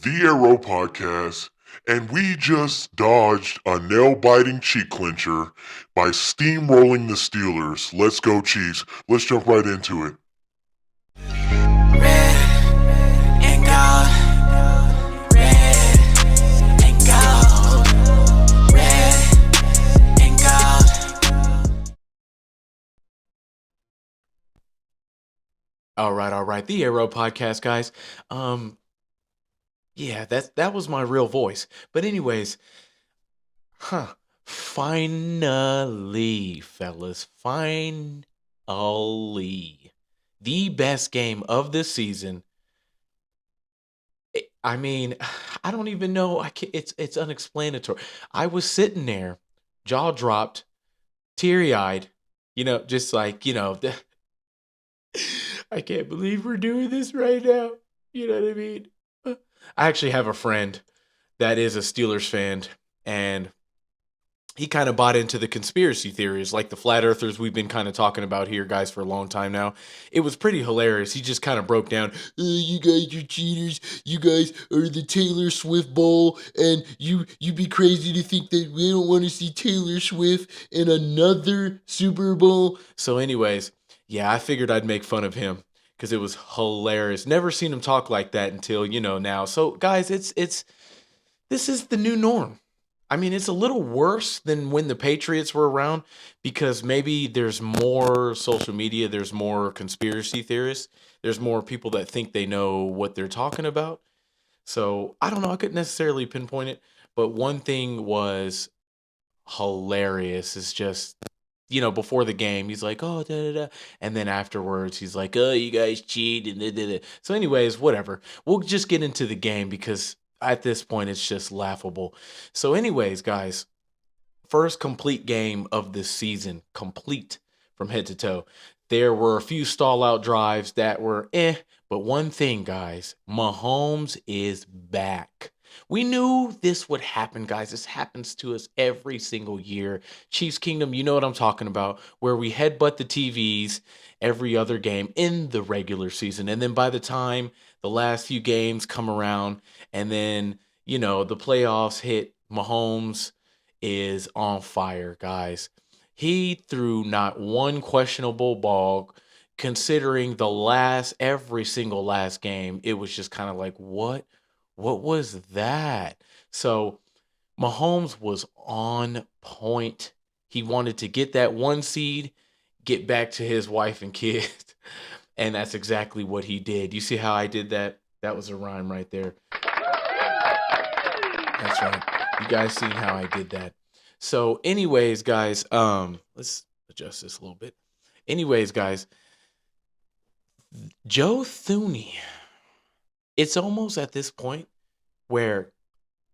the Arrow Podcast, and we just dodged a nail-biting cheek clincher by steamrolling the Steelers. Let's go, Chiefs. Let's jump right into it. Red and gold. Red and gold. Red and gold. All right. The Arrow Podcast, guys. Yeah, that was my real voice. But anyways, finally, fellas, finally, the best game of this season. I mean, I don't even know. It's unexplanatory. I was sitting there, jaw dropped, teary eyed. Just like I can't believe we're doing this right now. You know what I mean? I actually have a friend that is a Steelers fan, and he kind of bought into the conspiracy theories, like the flat earthers we've been kind of talking about here, guys, for a long time now. It was pretty hilarious. He just kind of broke down, you guys are cheaters. You guys are the Taylor Swift Bowl, and you be crazy to think that we don't want to see Taylor Swift in another Super Bowl. So anyways, yeah, I figured I'd make fun of him because it was hilarious. Never seen him talk like that until, now. So guys, this is the new norm. I mean, it's a little worse than when the Patriots were around because maybe there's more social media, there's more conspiracy theorists, there's more people that think they know what they're talking about. So I don't know, I couldn't necessarily pinpoint it, but one thing was hilarious is just, before the game, he's like, oh, da da da. And then afterwards, he's like, oh, you guys cheat. And da, da, da. So anyways, whatever. We'll just get into the game because at this point, it's just laughable. So anyways, guys, first complete game of this season, complete from head to toe. There were a few stall out drives that were but one thing, guys, Mahomes is back. We knew this would happen, guys. This happens to us every single year. Chiefs Kingdom, you know what I'm talking about, where we headbutt the TVs every other game in the regular season. And then by the time the last few games come around and then, the playoffs hit, Mahomes is on fire, guys. He threw not one questionable ball considering every single last game. It was just kind of like, what was that? So Mahomes was on point. He wanted to get that one seed, get back to his wife and kids. And that's exactly what he did. You see how I did that? That was a rhyme right there. That's right. You guys see how I did that. So anyways, guys, let's adjust this a little bit. Anyways, guys, Joe Thuney. It's almost at this point where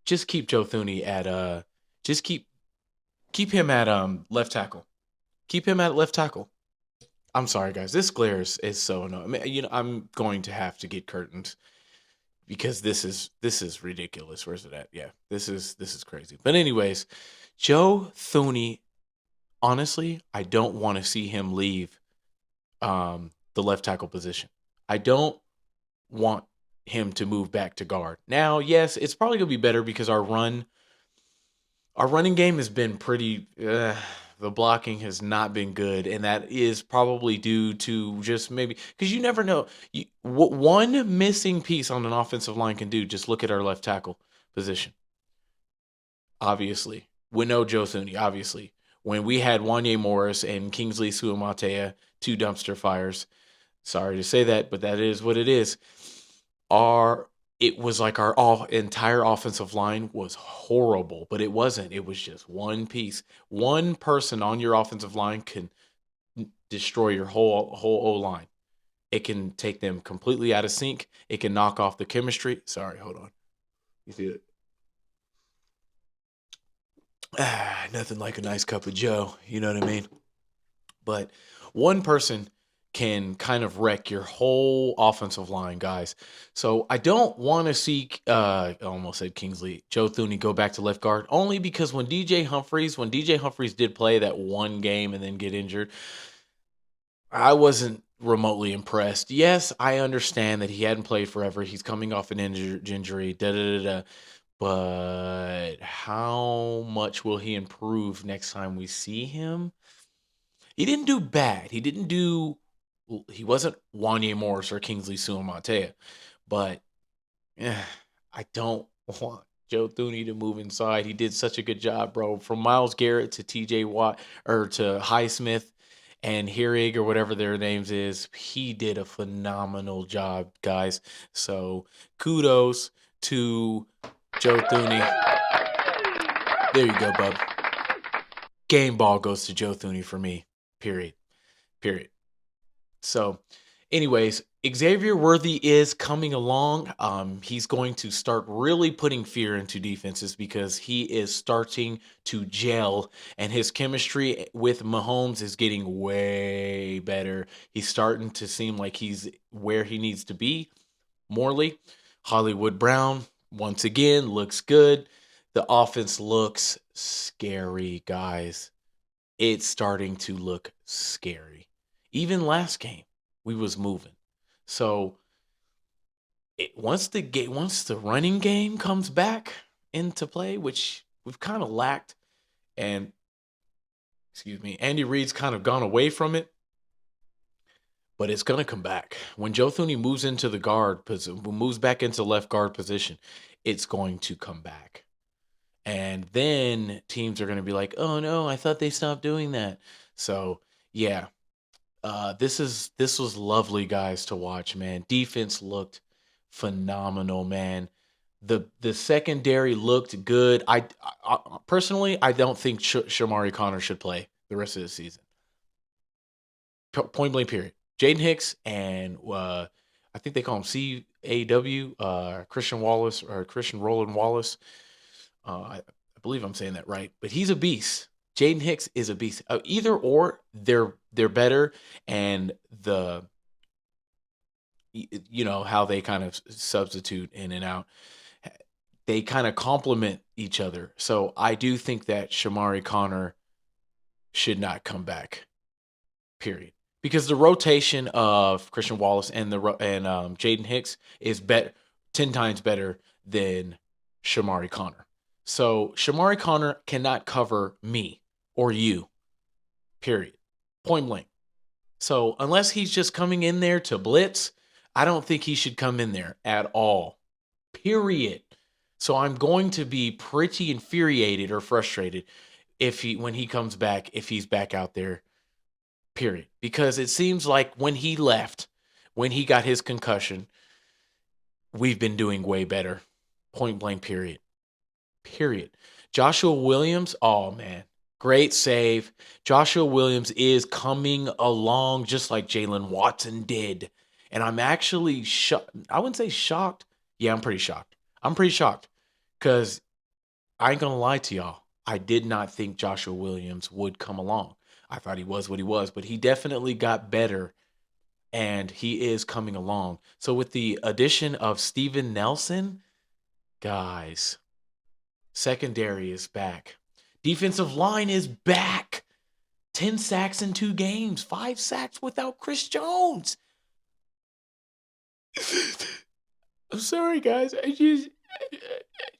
just keep Joe Thuney at just keep him at left tackle. Keep him at left tackle. I'm sorry, guys. This glare is so annoying. I mean, I'm going to have to get curtains because this is ridiculous. Where's it at? Yeah, this is crazy. But anyways, Joe Thuney. Honestly, I don't want to see him leave the left tackle position. I don't want him to move back to guard. Now, yes, it's probably gonna be better because our running game has been pretty. The blocking has not been good, and that is probably due to just maybe because you never know what one missing piece on an offensive line can do. Just look at our left tackle position. Obviously, we know Joe Thuney. Obviously, when we had Wanye Morris and Kingsley Suamatea, two dumpster fires. Sorry to say that, but that is what it is. It was like our entire offensive line was horrible, but it wasn't. It was just one piece. One person on your offensive line can destroy your whole O-line. It can take them completely out of sync. It can knock off the chemistry. Sorry, hold on. You see it? Nothing like a nice cup of Joe. You know what I mean? But one person can kind of wreck your whole offensive line, guys. So I don't want to see, I almost said Kingsley, Joe Thuney go back to left guard, only because when DJ Humphries did play that one game and then get injured, I wasn't remotely impressed. Yes, I understand that he hadn't played forever. He's coming off an injury. Da da da da. But how much will he improve next time we see him? He didn't do bad. He didn't do. He wasn't Wanye Morris or Kingsley Suamataia, but I don't want Joe Thuney to move inside. He did such a good job, bro. From Miles Garrett to T.J. Watt or to Highsmith and Hierig or whatever their names is, he did a phenomenal job, guys. So kudos to Joe Thuney. There you go, bub. Game ball goes to Joe Thuney for me. Period. So, anyways, Xavier Worthy is coming along. He's going to start really putting fear into defenses because he is starting to gel, and his chemistry with Mahomes is getting way better. He's starting to seem like he's where he needs to be. Morley, Hollywood Brown, once again, looks good. The offense looks scary, guys. It's starting to look scary. Even last game, we was moving. So once the running game comes back into play, which we've kind of lacked, and Andy Reid's kind of gone away from it, but it's gonna come back when Joe Thuney moves into the moves back into left guard position. It's going to come back. And then teams are going to be like, oh no, I thought they stopped doing that. So yeah, this was lovely, guys, to watch, man. Defense looked phenomenal, man. The secondary looked good. I personally, I don't think Shamari Connor should play the rest of the season. Point blank, period. Jaden Hicks and I think they call him CAW, Christian Wallace or Christian Roland Wallace. I believe I'm saying that right, but he's a beast. Jaden Hicks is a beast. Either or, they're better, and how they kind of substitute in and out. They kind of complement each other. So I do think that Shamari Connor should not come back. Period. Because the rotation of Christian Wallace and Jaden Hicks is 10 times better than Shamari Connor. So Shamari Connor cannot cover me or you, period. Point blank. So unless he's just coming in there to blitz, I don't think he should come in there at all, period. So I'm going to be pretty infuriated or frustrated when he comes back, if he's back out there, period. Because it seems like when he left, when he got his concussion, we've been doing way better. Point blank, period. Joshua Williams, oh man, great save. Joshua Williams is coming along just like Jalen Watson did. And I'm actually shocked. I wouldn't say shocked. Yeah, I'm pretty shocked. Because I ain't going to lie to y'all. I did not think Joshua Williams would come along. I thought he was what he was, but he definitely got better, and he is coming along. So with the addition of Steven Nelson, guys, secondary is back. Defensive line is back. 10 sacks in 2 games. 5 sacks without Chris Jones. I'm sorry, guys.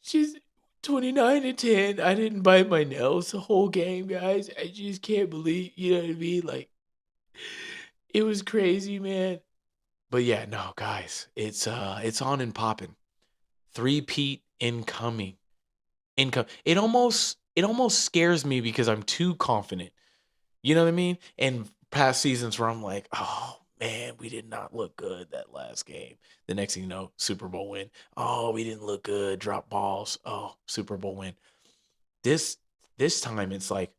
She's 29-10. I didn't bite my nails the whole game, guys. I just can't believe, you know what I mean? Like, it was crazy, man. But yeah, no, guys, it's on and popping. 3-peat incoming. It almost scares me because I'm too confident. You know what I mean? And past seasons where I'm like, oh man, we did not look good that last game. The next thing you know, Super Bowl win. Oh, we didn't look good. Drop balls. Oh, Super Bowl win. This time it's like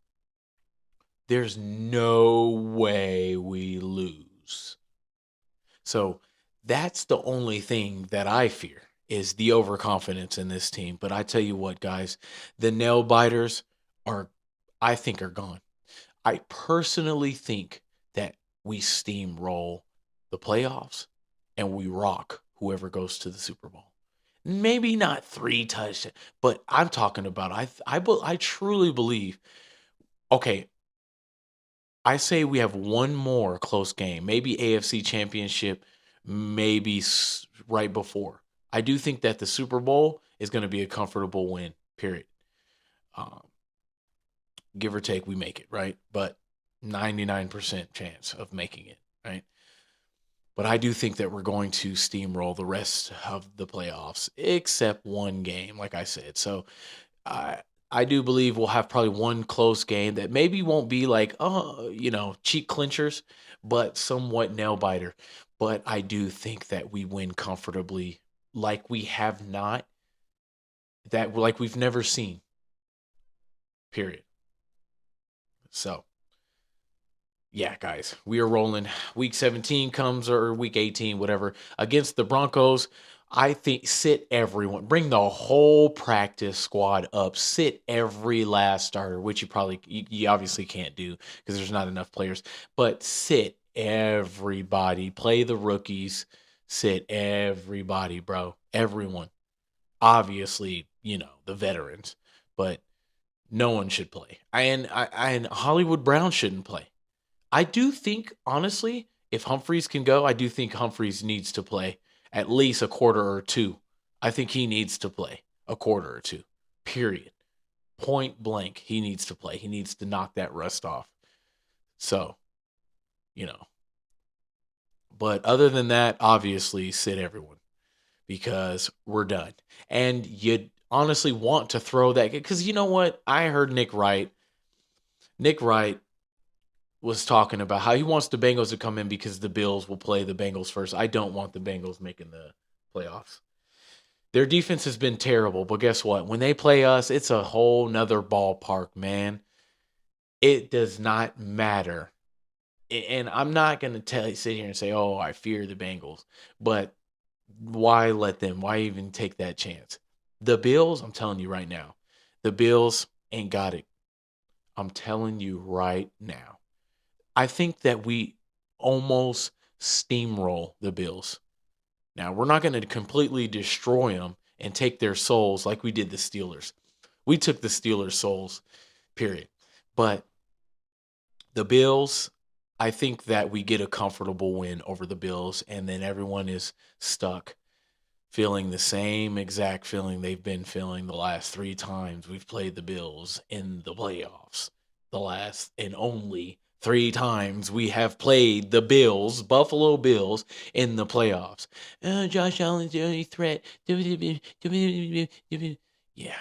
there's no way we lose. So that's the only thing that I fear is the overconfidence in this team. But I tell you what, guys, the nail biters I think are gone. I personally think that we steamroll the playoffs and we rock whoever goes to the Super Bowl. Maybe not 3 touchdowns, but I'm talking about I truly believe. Okay, I say we have one more close game, maybe AFC Championship, maybe right before. I do think that the Super Bowl is going to be a comfortable win, period. Um, give or take, we make it, right? But 99% chance of making it, right? But I do think that we're going to steamroll the rest of the playoffs, except one game, like I said. So I do believe we'll have probably one close game that maybe won't be like, cheek clinchers, but somewhat nail biter. But I do think that we win comfortably, like we have not, that like we've never seen. Period. So, yeah, guys, we are rolling. Week 17 comes or week 18, whatever, against the Broncos. I think sit everyone, bring the whole practice squad up, sit every last starter, which you obviously can't do because there's not enough players, but sit everybody, play the rookies, sit everybody, bro, everyone. Obviously, the veterans, but no one should play. And Hollywood Brown shouldn't play. I do think, honestly, if Humphreys can go, I do think Humphreys needs to play at least a quarter or two. I think he needs to play a quarter or two, period. Point blank, he needs to play. He needs to knock that rust off. So, But other than that, obviously, sit everyone because we're done. And you honestly want to throw that because you know what? I heard Nick Wright was talking about how he wants the Bengals to come in because the Bills will play the Bengals first. I don't want the Bengals making the playoffs. Their defense has been terrible, but guess what? When they play us, it's a whole nother ballpark, man. It does not matter. And I'm not going to sit here and say, oh, I fear the Bengals. But why let them? Why even take that chance? The Bills, I'm telling you right now, the Bills ain't got it. I'm telling you right now. I think that we almost steamroll the Bills. Now, we're not going to completely destroy them and take their souls like we did the Steelers. We took the Steelers' souls, period. But the Bills, I think that we get a comfortable win over the Bills, and then everyone is stuck feeling the same exact feeling they've been feeling the last 3 times we've played the Bills in the playoffs. The last and only 3 times we have played the Bills, Buffalo Bills, in the playoffs. Josh Allen's the only threat. Yeah,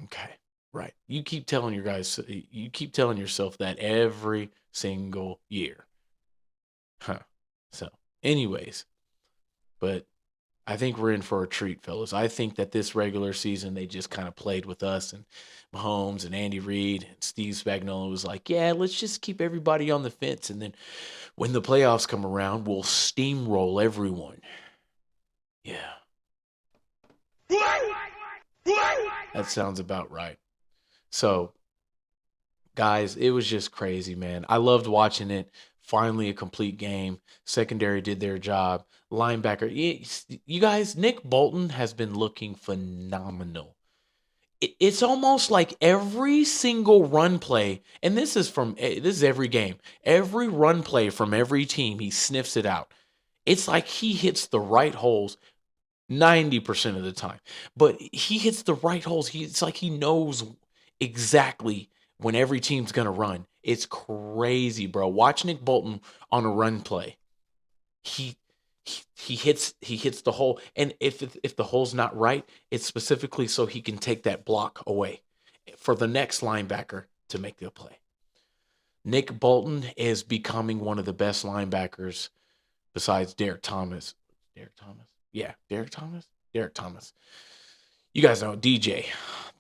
okay, right. You keep telling yourself that every single year. So, anyways, but I think we're in for a treat, fellas. I think that this regular season, they just kind of played with us and Mahomes and Andy Reid and Steve Spagnuolo was like, yeah, let's just keep everybody on the fence. And then when the playoffs come around, we'll steamroll everyone. Yeah. That sounds about right. So, guys, it was just crazy, man. I loved watching it. Finally, a complete game. Secondary did their job. Linebacker. You guys, Nick Bolton has been looking phenomenal. It's almost like every single run play, and this is every game. Every run play from every team, he sniffs it out. It's like he hits the right holes 90% of the time. But he hits the right holes. It's like he knows exactly when every team's going to run. It's crazy, bro. Watch Nick Bolton on a run play. He hits the hole, and if the hole's not right, it's specifically so he can take that block away for the next linebacker to make the play. Nick Bolton is becoming one of the best linebackers besides Derek Thomas. Derek Thomas? Yeah, Derek Thomas? Derek Thomas. You guys know DJ.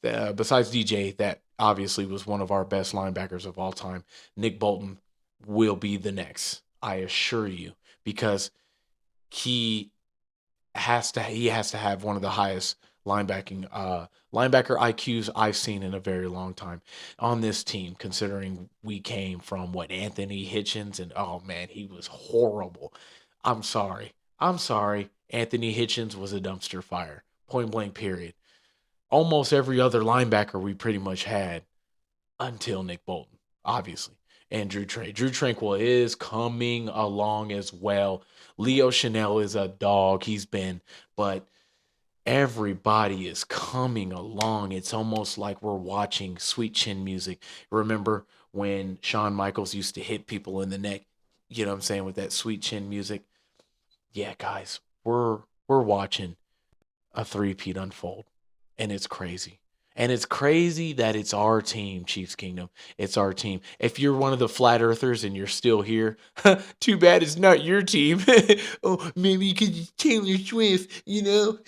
Besides DJ, that obviously was one of our best linebackers of all time. Nick Bolton will be the next, I assure you, because he has to have one of the highest linebacker IQs I've seen in a very long time on this team, considering we came from Anthony Hitchens, and oh man, he was horrible. I'm sorry. Anthony Hitchens was a dumpster fire. Point blank, period. Almost every other linebacker we pretty much had until Nick Bolton, obviously. and Drew Tranquil is coming along as well. Leo Chanel is a dog. He's been, but everybody is coming along. It's almost like we're watching Sweet Chin Music. Remember when Shawn Michaels used to hit people in the neck? You know what I'm saying, with that Sweet Chin Music? Yeah, guys, we're watching a three-peat unfold, and it's crazy. And it's crazy that it's our team, Chiefs Kingdom. It's our team. If you're one of the flat earthers and you're still here, too bad it's not your team. Oh, maybe because it's Taylor Swift, you know?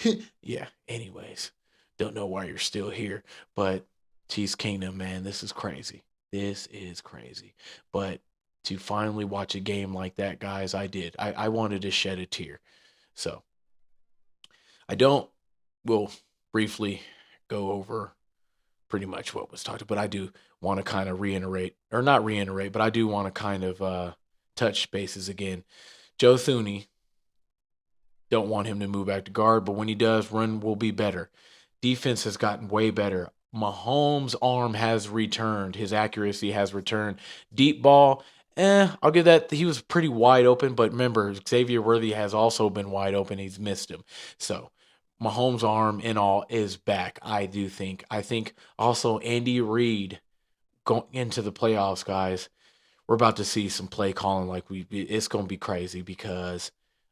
Yeah, anyways, don't know why you're still here. But Chiefs Kingdom, man, this is crazy. This is crazy. But to finally watch a game like that, guys, I did. I wanted to shed a tear. So we'll briefly go over pretty much what was talked about, but I do want to kind of but I do want to kind of touch bases again. Joe Thuney, don't want him to move back to guard, but when he does, run will be better. Defense has gotten way better. Mahomes' arm has returned. His accuracy has returned. Deep ball, I'll give that. He was pretty wide open, but remember, Xavier Worthy has also been wide open. He's missed him. So Mahomes' arm and all is back, I do think. I think also Andy Reid going into the playoffs, guys. We're about to see some play calling it's going to be crazy, because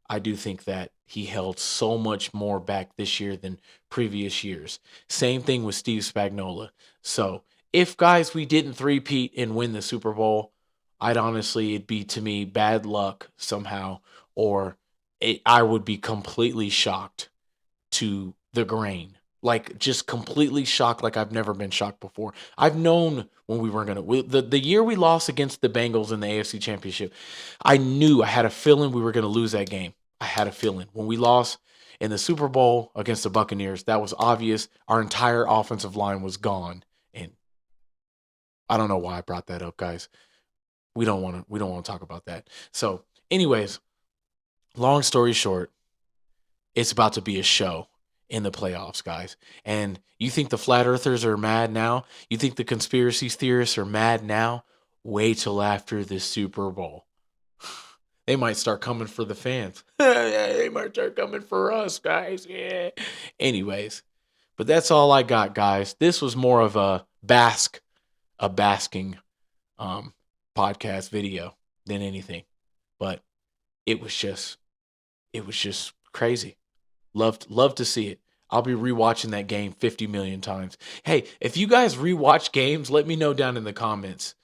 I do think that he held so much more back this year than previous years. Same thing with Steve Spagnuolo. So if, guys, we didn't three-peat and win the Super Bowl, it'd be, to me, bad luck somehow, or I would be completely shocked to the grain. Like, just completely shocked, like I've never been shocked before. I've known when we weren't going to... The year we lost against the Bengals in the AFC Championship, I had a feeling we were going to lose that game. I had a feeling. When we lost in the Super Bowl against the Buccaneers, that was obvious. Our entire offensive line was gone. And I don't know why I brought that up, guys. We don't want to talk about that. So, anyways, long story short, it's about to be a show in the playoffs, guys. And you think the flat earthers are mad now? You think the conspiracy theorists are mad now? Wait till after the Super Bowl. They might start coming for the fans. They might start coming for us, guys. Yeah. Anyways, but that's all I got, guys. This was more of a basking podcast video than anything. But it was just crazy. Love to see it. I'll be rewatching that game 50 million times. Hey, if you guys rewatch games, let me know down in the comments,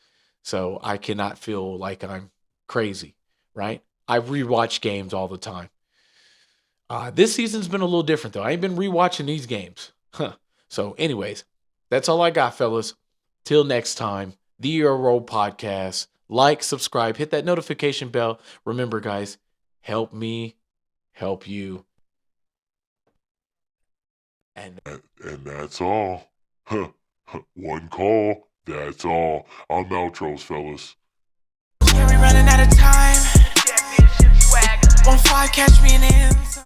so I cannot feel like I'm crazy, right? I rewatch games all the time. This season's been a little different, though. I ain't been rewatching these games. So anyways, that's all I got, fellas. Till next time, the Euro Podcast. Like, subscribe, hit that notification bell. Remember, guys, help me help you. And that's all. One call, that's all. I'm outros, fellas. Yeah, we running out of time. 1-5, catch me in the end.